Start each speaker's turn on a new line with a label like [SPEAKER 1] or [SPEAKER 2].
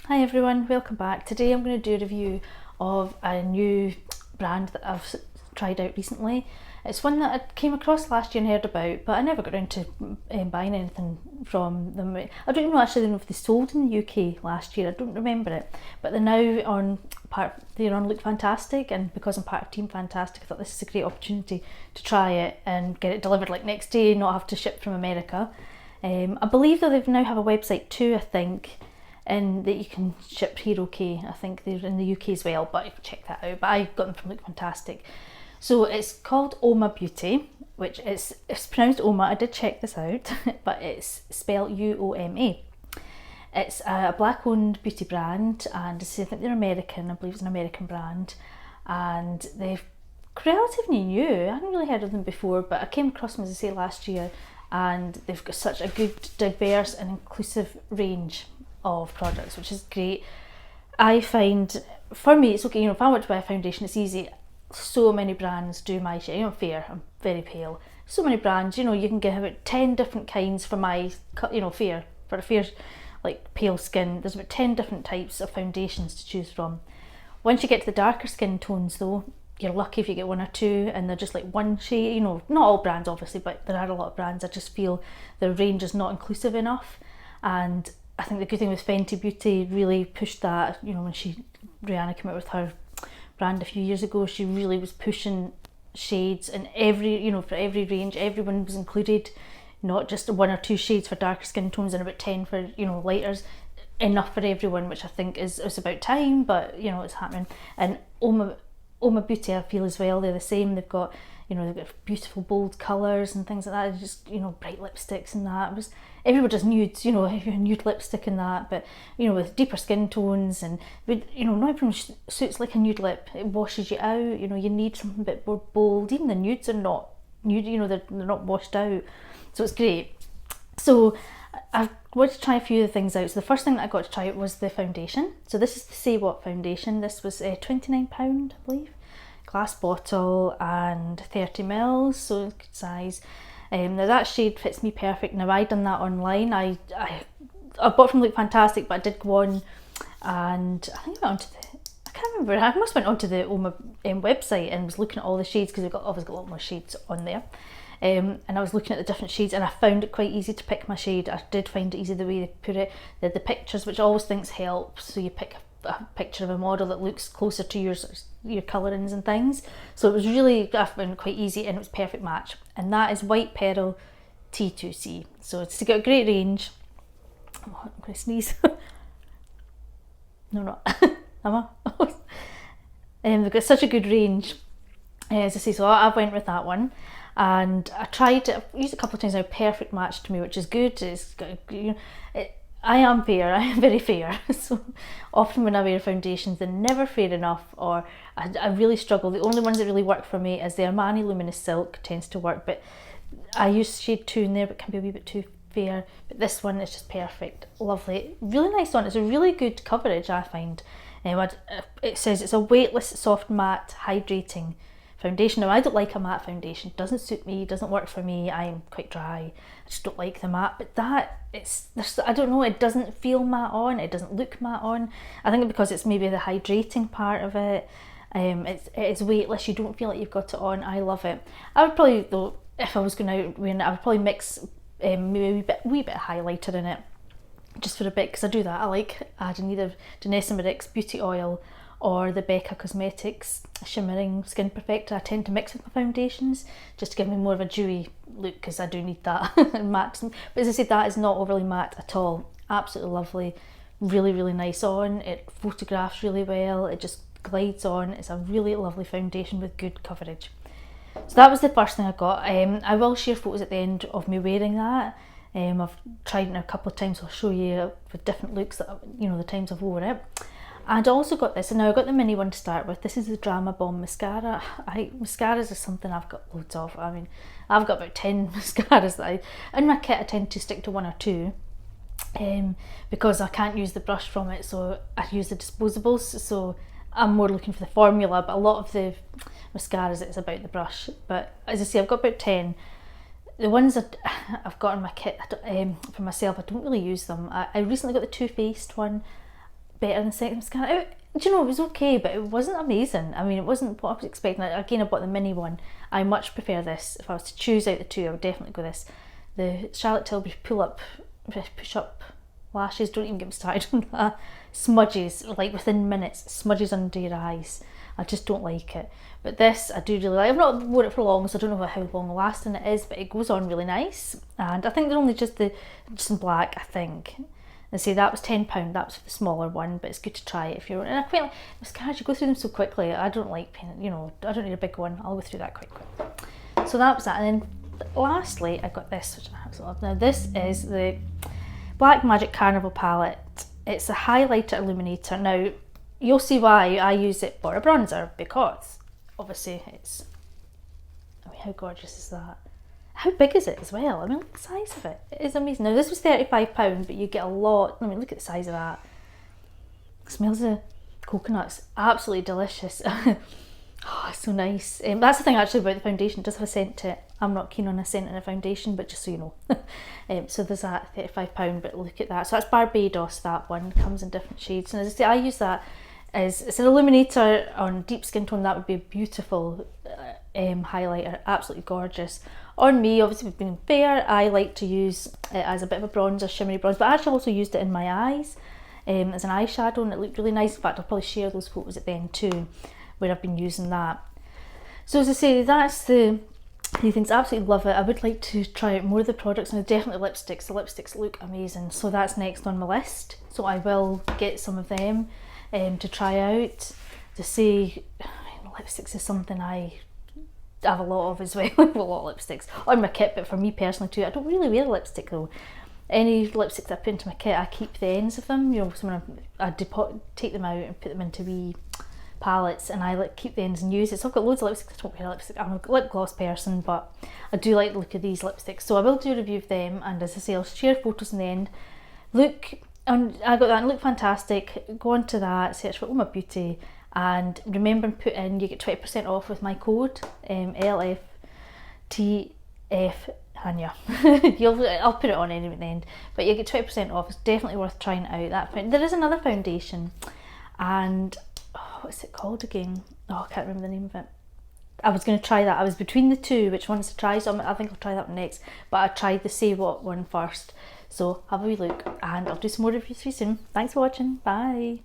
[SPEAKER 1] Hi everyone, welcome back. Today I'm going to do a review of a new brand that I've tried out recently. It's one that I came across last year and heard about, but I never got around to buying anything from them. I don't even know actually know if they sold in the UK last year, I don't remember it. But they're now they're on Look Fantastic, and because I'm part of Team Fantastic I thought this is a great opportunity to try it and get it delivered like next day, not have to ship from America. I believe that they now have a website too, I think, and that you can ship here okay. I think they're in the UK as well, but check that out. But I got them from Look Fantastic. So it's called Uoma Beauty, which it's pronounced Oma. I did check this out, but it's spelled Uoma. It's a black-owned beauty brand, and I think they're American. I believe it's an American brand, and they're relatively new. I hadn't really heard of them before, but I came across them, as I say, last year, and they've got such a good, diverse and inclusive range of products, which is great. I find, for me, it's okay, if I want to buy a foundation, it's easy. So many brands do my shade. Fair, I'm very pale. So many brands, you can get about 10 different kinds for my, fair. For a fair, like, pale skin, there's about 10 different types of foundations to choose from. Once you get to the darker skin tones though, you're lucky if you get one or two, and they're just like one shade, not all brands obviously, but there are a lot of brands. I just feel the range is not inclusive enough, and I think the good thing with Fenty Beauty really pushed that, when Rihanna came out with her brand a few years ago, she really was pushing shades in every, for every range, everyone was included, not just one or two shades for darker skin tones and about 10 for, lighters, enough for everyone, which I think is about time, but it's happening. And Uoma Beauty, I feel as well, they're the same. They've got beautiful bold colours and things like that. Just bright lipsticks and that. Everyone does nudes, nude lipstick and that, but with deeper skin tones, and not everyone suits like a nude lip. It washes you out. You need something a bit more bold. Even the nudes are not nude. They're not washed out, so it's great. So I wanted to try a few of the things out. So the first thing that I got to try out was the foundation. So this is the Say What foundation. This was £29, I believe. Glass bottle and 30ml, so good size. Now that shade fits me perfect. Now I done that online. I bought from Look Fantastic, but I did go on, and I think I went onto I can't remember. I must have went onto the Uoma website and was looking at all the shades, because they've obviously got a lot more shades on there. And I was looking at the different shades, and I found it quite easy to pick my shade. I did find it easy the way they put it. The pictures, which I always think helps. So you pick a picture of a model that looks closer to your colourings and things. So it was really, I found it quite easy, and it was perfect match. And that is White Pearl T2C. So it's got a great range. Oh, I'm going to sneeze. No, not. Am I? They've got such a good range. As I say, so I went with that one. And I tried it, I've used it a couple of times now. Perfect match to me, which is good. It's got, I am fair, I am very fair, so often when I wear foundations they're never fair enough, or I really struggle. The only ones that really work for me is the Armani Luminous Silk tends to work, but I use shade 2 in there, but can be a wee bit too fair. But this one is just perfect, lovely, really nice on. It's a really good coverage, I find. It says it's a weightless, soft, matte, hydrating foundation. Now I don't like a matte foundation, it doesn't suit me, doesn't work for me. I'm quite dry, I just don't like the matte. But I don't know, it doesn't feel matte on, it doesn't look matte on. I think because it's maybe the hydrating part of it. It's weightless, you don't feel like you've got it on. I love it. I would probably, though, if I was going out wearing it, I would probably mix maybe a wee bit of highlighter in it, just for a bit, because I do that. I like adding either Danessa Myricks Beauty Oil or the Becca Cosmetics Shimmering Skin Perfector. I tend to mix with my foundations just to give me more of a dewy look, because I do need that matte. But as I said, that is not overly matte at all. Absolutely lovely, really, really nice on. It photographs really well, it just glides on. It's a really lovely foundation with good coverage. So that was the first thing I got. I will share photos at the end of me wearing that. I've tried it a couple of times, so I'll show you with different looks that, the times I've worn it. And I also got this, and now I got the mini one to start with. This is the Drama Bomb mascara. Mascaras is something I've got loads of. I mean, I've got about 10 mascaras that in my kit I tend to stick to one or two, because I can't use the brush from it, so I use the disposables. So I'm more looking for the formula, but a lot of the mascaras it's about the brush. But as I say, I've got about 10. The ones that I've got in my kit for myself, I don't really use them. I recently got the Too Faced one. better than second mascara. Do you know, it was okay, but it wasn't amazing. I mean, it wasn't what I was expecting. Again, I bought the mini one. I much prefer this. If I was to choose out the two, I would definitely go this. The Charlotte Tilbury push up lashes, don't even get me started on that. Smudges, like within minutes, smudges under your eyes. I just don't like it. But this I do really like. I've not worn it for long, so I don't know how long lasting it is, but it goes on really nice. And I think they're only just in black, I think. And see, that was £10, that was for the smaller one, but it's good to try it if you're, and I quite like mascaras, you go through them so quickly. I don't like paint, you know, I don't need a big one, I'll go through that quite quick. So that was that, and then lastly I got this, which I absolutely love. Now this is the Black Magic Carnival palette. It's a highlighter illuminator. Now you'll see why I use it for a bronzer, because obviously it's, I mean, how gorgeous is that? How big is it as well? I mean, look at the size of it. It is amazing. Now this was £35, but you get a lot. I mean, look at the size of that. It smells of coconuts. Absolutely delicious. Oh, it's so nice. That's the thing actually about the foundation. It does have a scent to it. I'm not keen on a scent in a foundation, but just so you know. So there's that £35, but look at that. So that's Barbados, that one. Comes in different shades. And as I say, I use that as, it's an illuminator on deep skin tone. That would be a beautiful highlighter. Absolutely gorgeous. On me, obviously we've been fair, I like to use it as a bit of a bronzer, shimmery bronze, but I actually also used it in my eyes as an eyeshadow, and it looked really nice. In fact, I'll probably share those photos at the end too, where I've been using that. So as I say, that's the things. Absolutely love it. I would like to try out more of the products, and definitely lipsticks. The lipsticks look amazing, so that's next on my list. So I will get some of them to try out. To see, lipsticks is something I have a lot of as well. I have a lot of lipsticks on my kit, but for me personally too, I don't really wear lipstick though. Any lipstick that I put into my kit, I keep the ends of them, you know, so when I take them out and put them into wee palettes, and I like keep the ends and use it. So I've got loads of lipsticks. I don't wear lipstick, I'm a lip gloss person, but I do like the look of these lipsticks, so I will do a review of them, and as I say, I'll share photos in the end. Look, and I got that and look fantastic. Go on to that, search for Uoma Beauty, and remember and put in, you get 20% off with my code LFTF Hanya. I'll put it on anyway at the end, but you get 20% off. It's definitely worth trying it out. There is another foundation, and what's it called again? Oh, I can't remember the name of it. I was going to try that. I was between the two, which one's to try, so I think I'll try that one next, but I tried the Say What one first. So have a wee look, and I'll do some more reviews for you soon. Thanks for watching. Bye.